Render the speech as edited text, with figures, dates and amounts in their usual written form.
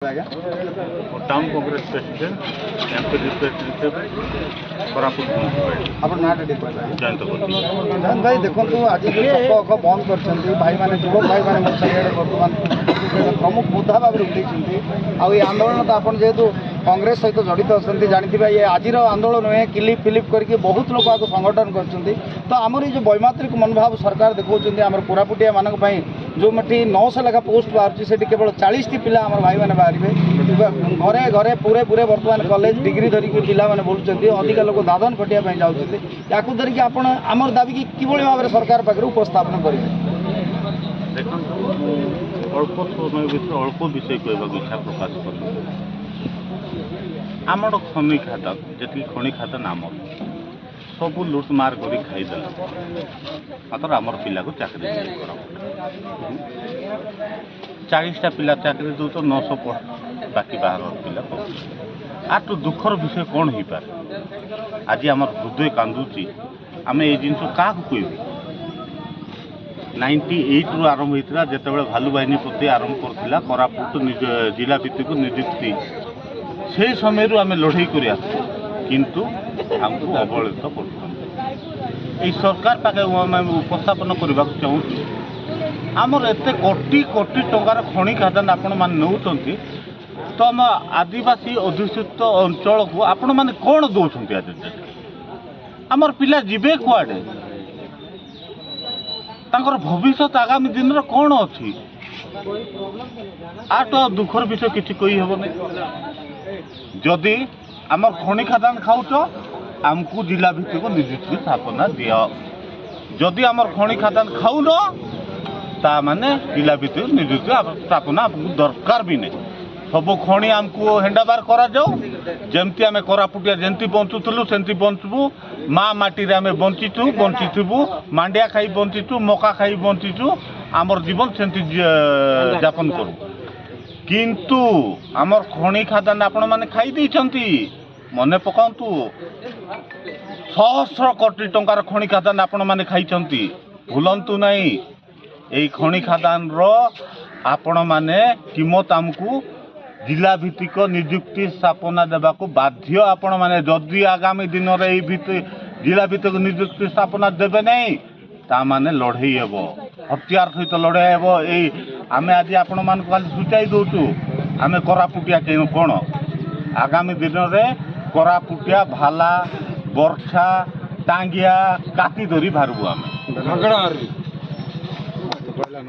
town Congress president MP representative Koraput Jayant भाई देखो आज जो छक बंद कर भाई मैंने युवक भाई मैंने मोर चारिड़े बर्तमान प्रमुख मुद्दा भाव उठे आई आंदोलन तो आप जेहेतु कांग्रेस सहित जड़ित अच्छा जानते ये आज आंदोलन नुहे क्लिप फिलिप करके बहुत लोग आपको संगठन कर आमर ये वैमात्रिक मनोभाव सरकार देखा आम कोरापुटिया मान जो 900 लेखा पोस्ट बाहर से केवल 40 पिला आम भाई मैंने बाहर घरे घरे पूरे पूरे बर्तमान कॉलेज डिग्री धरिकी पिला मैंने बोलुँच अधिक लोग दादन खटिया जाऊँच या धरिकी आप आमर दाबी की किभली भाव में सरकार पाखे उपस्थापन करेंगे अल्प समय भितर अल्प विषय कहवाक इच्छा प्रकाश कर आमर खनि खाता जी खनि खाता नाम सब लुटमार कर खाईदे मात्र आमर पिला को चाकरी 40टा पिला चाकरी दो तो 900 बाकी बाहर पिला आठ दुखर विषय कौन हो पारे आज आम हृदय कांदुची आम ये जिन क्या कहबू 98 रु आरंभ होता जिते भालू बाहिनी प्रति आरंभ करथिला कोरापुट जिला भित्तिक नियुक्ति से समय आम लड़ई कर किंतु हमको अवहेलित कर सरकार पाखे उपस्थापन करने चाहूँ आमर एत कोटी कोटी टंकार खनि खादान आपण मैंने नौ तो आम आदिवासी अध्युषित अंचल को आपण मैंने कौन दौरान आज आमर पिला जीवे कुआडे तांकर भविष्य आगामी दिन कौन अच्छी आठ दुखर विषय किसी कही हेबनी जदि आमर खनि खादान खाऊच आमको जिला भित्तिक नियुक्ति स्थापना दिया जदि आमर खनि खादान खाऊन ता माने जिला भित्तिक नियुक्ति स्थापना आपको दरकार भी नहीं सब खनि आमको हेंडाबार करा जाऊ जमती आम कोरापुटिया जमती बंचुलु सेमती बंचबू माँ माटी आम बंचीबू मांडिया खाई बंचीचु मका खाई बंचीचु आमर जीवन सेमती यापन करूँ किंतु आमर खनि खादान आपण माने खाई देइछंती मने पकांतु सहस्र कोटी टंकार खनि खादान आपण माने खाइछंती भूलंतु नहीं एई खनि खादान रो आपण माने कीमत आमको जिला भित्तिक नियुक्ति स्थापना देवा को बाध्य आपण माने जदि आगामी दिन में जिला भित्तिक नियुक्ति स्थापना देवे नहीं ता माने लड़ई हेब हथियार सहित लड़ाई हेब आमे आज आपण मान खाली सूचाई दौचु आमे कोरापुटिया कौन आगामी दिन में कोरापुटिया भाला बर्छा टांगिया काटी धरी बाहरबू आम